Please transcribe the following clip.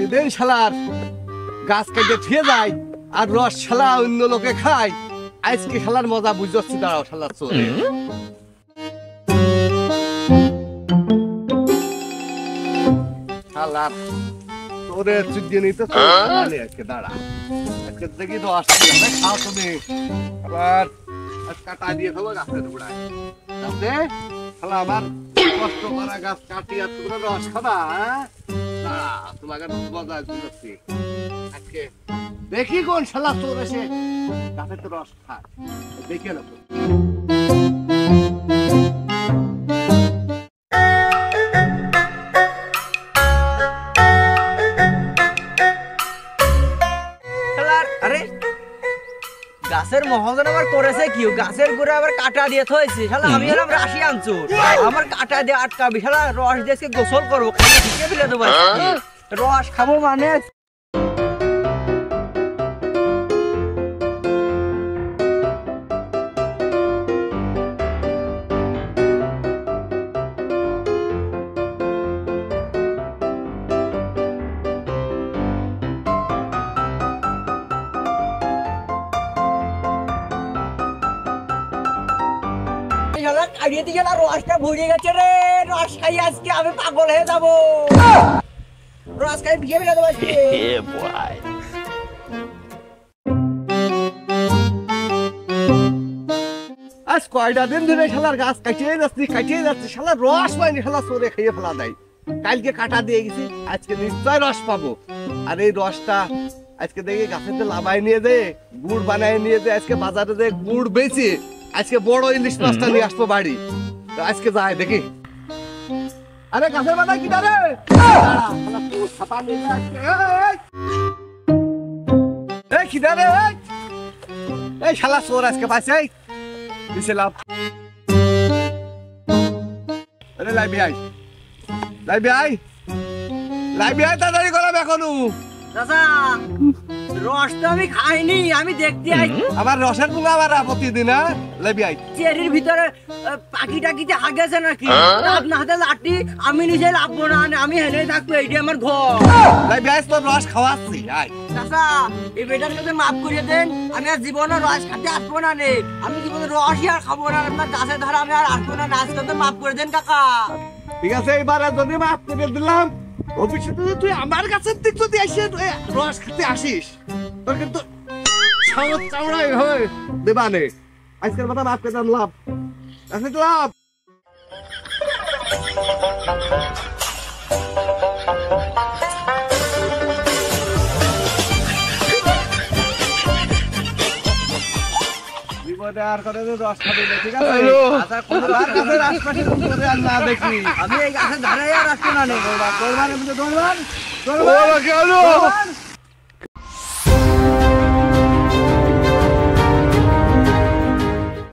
প্রতিদিন শালার গাছ কেটে থুয়ে যায় আর রস শালা অন্য লোকে খায়। আজকে শালার মজা বুঝছি, দাঁড়াও শালার চোরে। শালার তোরে চুজিয়ে নিতে আজকে দাঁড়া, আজকে দেখি তো আসছে খাও তুমি। আবার কাটা দিয়ে খাবো গাছের গোড়ায়, শালা আবার কষ্ট করা গাছ কাটিয়ে তোমরা রস খাবা। তোমাকে মজা বুঝছি আজকে। দেখি কোন শালা তোর এসে গাছের তো রস খায়, দেখে নেবো। গাছের মহাজন আবার করেছে কি, গাছের গোড়া আবার কাটা দিয়ে থয়েছে। শালা আমি হলাম রাশিয়ান চোর, আমার কাটা দিয়ে আটকাবি। শালা রস দিয়ে গোসল করবো, খালি ঢুকে ফেলে দেবো। রস খাবো মানে কাটিয়ে দিয়ে রসটা ভরে গেছে রে। রস খাই আজকে আমি পাগল হয়ে যাবো। রস খাই ভিজে ফেলে দেবো আজকে। আজ কয়টা দিন ধরে শালার গাছ কাটিয়ে যাচ্ছি, শালার রস পাইনি, শালা চোরে খেয়ে ফেলা দেয়। কালকে কাটা দিয়ে গেছি, আজকে নিশ্চয় রস পাবো। আর এই রসটা আজকে দেখি গাছেতে লাভাই নিয়ে দে, গুড় বানায় নিয়ে দে। আজকে বাজারে যে গুড় বেচে আজকে বড় ইলিশ মাছটা নিয়ে আসবো বাড়ি। আজকে যাই দেখি। আরে গাছের বাধা কি রে? এই খিদা রে, এই শালা চোর আজকে পাইছে দিছিলাম। আরে লাইবি আই, তাড়াতাড়ি করাম এখনো। দাদা রস তো আমি খাইনি, আমি দেখতে আইছি। আবার রসের পুঙ্গা আবার প্রতিদিন লাইবি আই। চেরির ভিতরে পাখি টাকিতে হাগেছে নাকি? আপনার হাতে লাঠি, আমি নিজে লাভবো না, আমি হেলে থাকবো, এইটা আমার ঘর। লাইবি আই, তোর রস খাওয়াচ্ছি। দাদা এই বেটার কাছে মাফ করিয়ে দেন, আমি আর জীবনে রস খাতে আসবো না নে। আমি জীবনে রসই আর খাবো না, আপনার গাছের ধারে আমি আর আসবো না। নাচ করতে মাফ করে দেন কাকা। ঠিক আছে, এবার যদি মাফ করে দিলাম, ভবিষ্যতে তুই আমার কাছের দিক যদি এসে রস খেতে আসিস, তোর কিন্তু চামড়াই হয় দেবানে। আজকের কথা মাফ করে লাভ আছে, লাভ। আর করে রস খাবি না, ঠিক আছে? আশপাশে আর না দেখি, আমি এই গাছের ধারে আর আসবো না। দৌড়বান